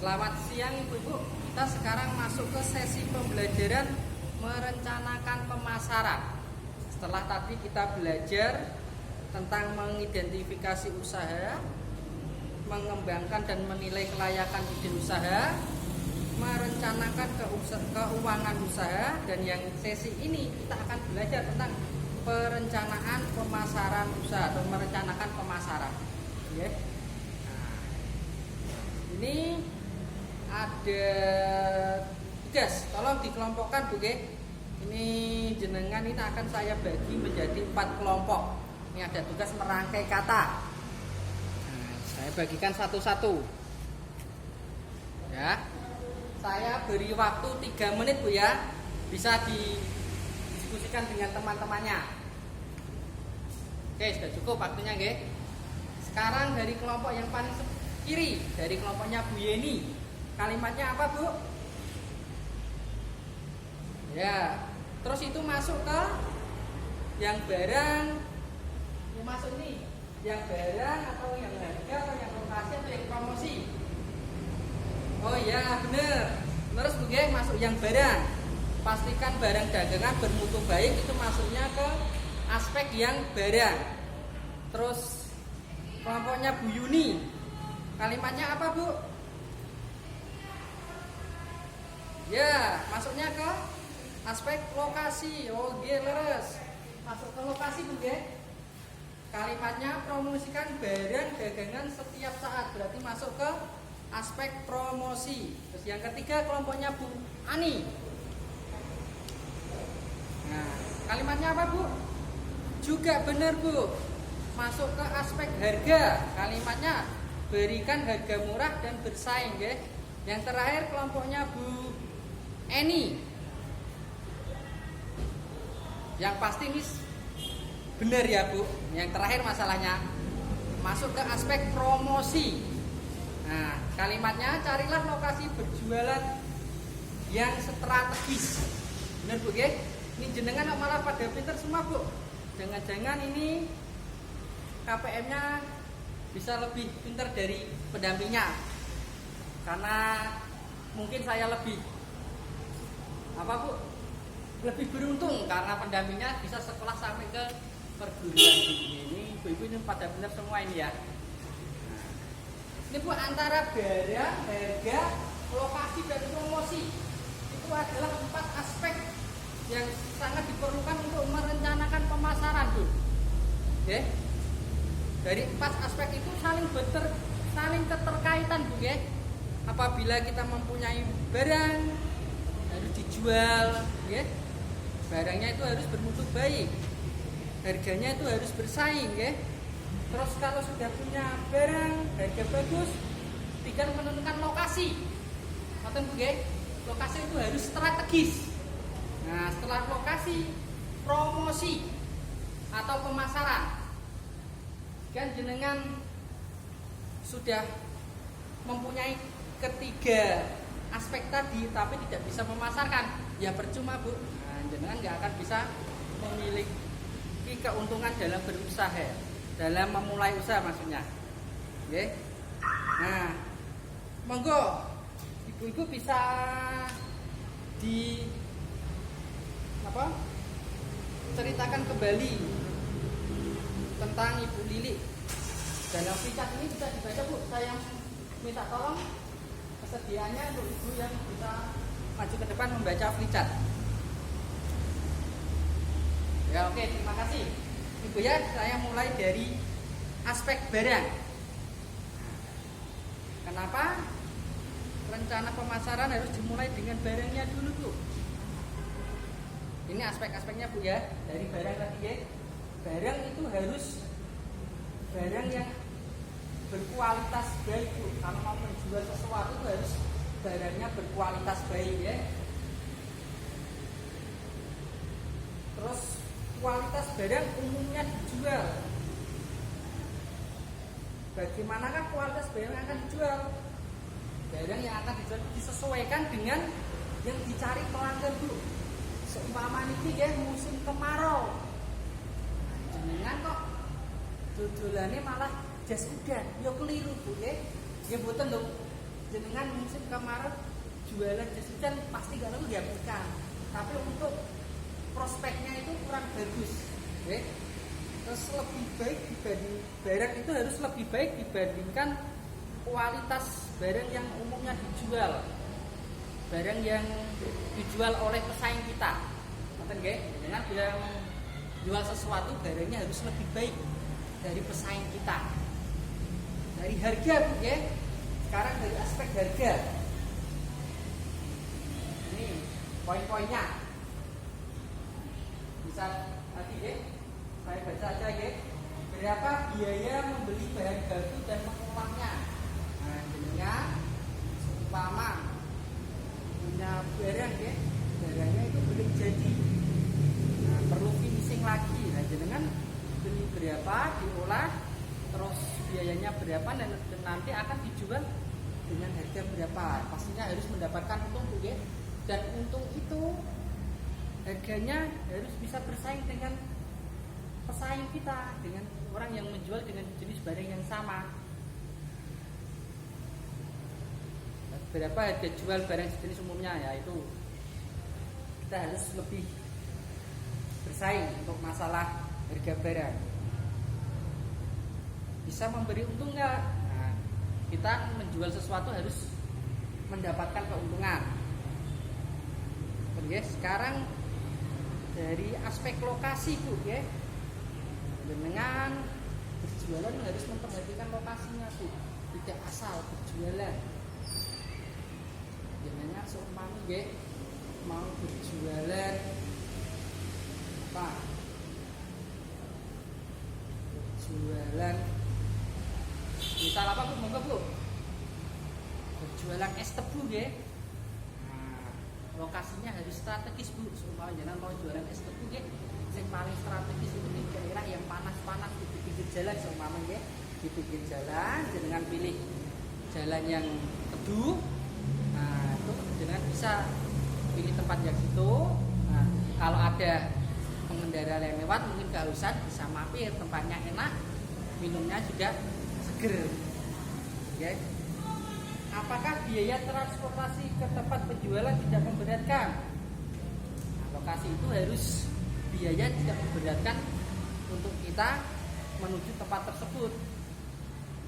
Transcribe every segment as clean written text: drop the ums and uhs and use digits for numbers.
Selamat siang Ibu-ibu. Kita sekarang masuk ke sesi pembelajaran merencanakan pemasaran. Setelah tadi kita belajar tentang mengidentifikasi usaha, mengembangkan dan menilai kelayakan ide usaha, merencanakan keuangan usaha, dan yang sesi ini kita akan belajar tentang perencanaan pemasaran usaha atau merencanakan pemasaran. Ya. Nah, ini ada tugas, tolong dikelompokkan Bu. Ini jenengan ini akan saya bagi menjadi 4 kelompok. Ini ada tugas merangkai kata. Nah, saya bagikan satu-satu. Ya. Saya beri waktu 3 menit Bu ya. Bisa didiskusikan dengan teman-temannya. Oke, sudah cukup waktunya nggih. Sekarang dari kelompok yang paling kiri, dari kelompoknya Bu Yeni. Kalimatnya apa Bu? Ya, terus itu masuk ke yang barang. Ini masuk ini, yang barang atau yang harga atau yang lokasi atau yang promosi? Oh iya bener. Terus Bu masuk yang barang. Pastikan barang dagangan bermutu baik, itu masuknya ke aspek yang barang. Terus kelompoknya Bu Yuni. Kalimatnya apa Bu? Ya, masuknya ke aspek lokasi. Oh, leres. Masuk ke lokasi Bu. Kalimatnya promosikan barang dagangan setiap saat. Berarti masuk ke aspek promosi. Terus yang ketiga kelompoknya Bu Ani. Nah, kalimatnya apa Bu? Juga benar Bu. Masuk ke aspek harga. Kalimatnya berikan harga murah dan bersaing. Yang terakhir kelompoknya Bu Eni. Yang pasti ini benar ya Bu. Yang terakhir masalahnya masuk ke aspek promosi. Nah, kalimatnya carilah lokasi berjualan yang strategis. Benar Bu Ini jenengan malah pada pinter semua Bu. Jangan-jangan ini KPM-nya bisa lebih pinter dari pendampingnya. Karena mungkin saya lebih lebih beruntung karena pendampingnya bisa sekolah sampai ke perguruan tinggi. Ini ibu-ibu ini pada benar semua ini ya. Ini Bu, antara barang, harga, lokasi dan promosi itu adalah 4 aspek yang sangat diperlukan untuk merencanakan pemasaran Bu. Dari 4 aspek itu saling keterkaitan Bu. Apabila kita mempunyai barang harus dijual, barangnya itu harus bermutu baik, harganya itu harus bersaing. Terus kalau sudah punya barang harga bagus, tinggal menentukan lokasi. Lokasi itu harus strategis. Nah, setelah lokasi, promosi atau pemasaran, kan jenengan sudah mempunyai ketiga aspek tadi tapi tidak bisa memasarkan, ya percuma Bu. Nah, jenengan nggak akan bisa memiliki keuntungan dalam berusaha, dalam memulai usaha maksudnya. Nah, monggo ibu-ibu bisa ceritakan kembali tentang Ibu Lili. Dalam flipchart ini bisa dibaca Bu. Saya minta tolong kesediaannya untuk ibu yang bisa maju ke depan membaca flipchart. Ya oke, terima kasih Ibu ya. Saya mulai dari aspek barang. Kenapa rencana pemasaran harus dimulai dengan barangnya dulu Bu? Ini aspek-aspeknya Bu ya. Dari barang tadi barang itu harus barang yang berkualitas baik Bu. Kalau mau menjual sesuatu itu harus barangnya berkualitas baik Terus kualitas barang umumnya dijual. Bagaimanakah kualitas barang yang akan dijual? Barang yang akan dijual disesuaikan dengan yang dicari pelanggan Bu. Seumpama niki musim kemarau. Jenengan kok dodolannya malah jas udan, ya keliru Bu. Ya mboten lho. jenengan musim kemarau jualan jas hujan pasti gak laku dihabiskan, tapi untuk prospeknya itu kurang bagus, oke? Terus lebih baik dibanding barang itu harus lebih baik dibandingkan kualitas barang yang umumnya dijual, barang yang dijual oleh pesaing kita, ngerti nggih? Dengan bilang jual sesuatu barangnya harus lebih baik dari pesaing kita. Dari harga, ya. Sekarang dari aspek harga. Ini poin-poinnya. Bisa nanti ya, saya baca aja ya. Berapa biaya membeli bahan baku dan mengolahnya? Nah, dengan seumpama punya barang ya, barangnya itu belum jadi. Nah, perlu finishing lagi. Nah, jenengan beli berapa, diolah, terus biayanya berapa, dan nanti akan dijual dengan harga berapa. Pastinya harus mendapatkan untung, Bu ya. Dan untung itu harganya harus bisa bersaing dengan pesaing kita, dengan orang yang menjual dengan jenis barang yang sama. Berapa harga jual barang sejenis umumnya, yaitu kita harus lebih bersaing untuk masalah harga barang. Bisa memberi untung nggak? Nah, kita menjual sesuatu harus mendapatkan keuntungan. Oke, sekarang dari aspek lokasi, Bu ya. Dengan berjualan harus memperhatikan lokasinya, Bu. Tidak asal berjualan. Jangan seumpama ya mau berjualan apa? Berjualan misal apa, Bu? Monggo, Bu. Berjualan es tebu ya. Nah, lokasinya harus strategis, Bu. Supaya jangan mau jualan es tebu ya. Yang paling strategis itu di daerah yang panas-panas di pinggir jalan, seumpama ya. Di pinggir jalan, jangan pilih jalan yang teduh. Nah, itu jangan bisa pilih tempat yang situ. Nah, kalau ada pengendara yang lewat mungkin kehausan, bisa mampir, tempatnya enak, minumnya juga seger. Okay. Apakah biaya transportasi ke tempat penjualan tidak memberatkan? Nah, lokasi itu harus biaya tidak memberatkan untuk kita menuju tempat tersebut.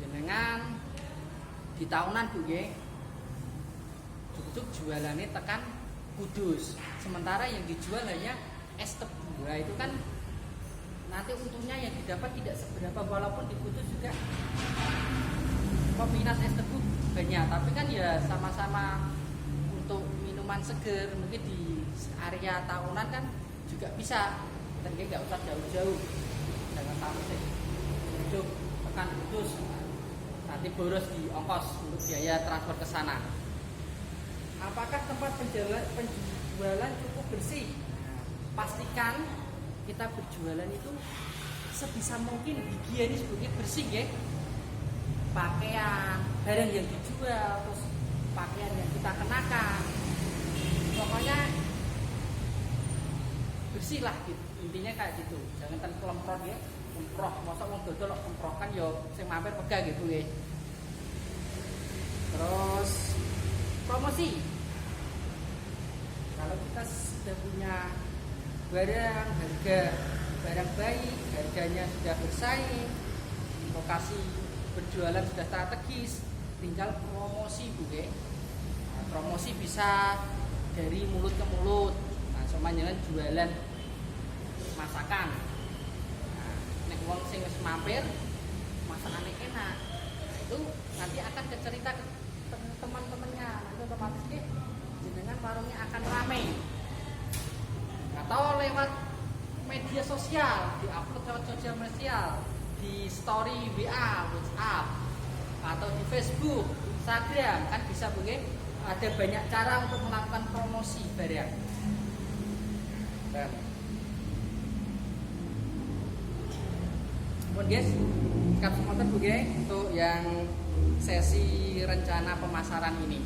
Dengan di tahunan, Bu ya, cukup jualannya tekan Kudus, sementara yang dijual hanya es tebu. Nah, itu kan nanti untungnya yang didapat tidak seberapa, walaupun di Kudus juga peminat es tebu banyak, tapi kan ya sama-sama untuk minuman seger. Mungkin di area tahunan kan juga bisa, dan nggak usah jauh-jauh, jangan sampai hidup tekan Kudus nanti boros di ongkos untuk biaya transport ke sana. Apakah tempat penjualan cukup bersih? Pastikan kita berjualan itu sebisa mungkin higienis, bersih ya. Pakaian, barang yang dijual, terus pakaian yang kita kenakan, pokoknya bersih lah gitu. Intinya kayak gitu. Jangan kelemprot ya, kemproh, masa wong dodol kemproh kan yo sing mampir pegah gitu ya. Terus promosi. Kalau kita sudah punya barang, harga barang baik, harganya sudah bersaing, lokasi berjualan sudah strategis, tinggal promosi, Bu ya. Nah, promosi bisa dari mulut ke mulut. Nah, sama jangan jualan masakan. Nah, nek wong sing wis mampir masakannya enak, nah, itu nanti akan kecerita ke teman-temannya, nanti otomatis jenengan warungnya akan ramai. Atau lewat media sosial, di-upload lewat sosial media, di story WA, WhatsApp, atau di Facebook, Instagram, kan bisa begini. Ada banyak cara untuk melakukan promosi barang. Kemudian guys, sekarang semuanya begini untuk yang sesi rencana pemasaran ini.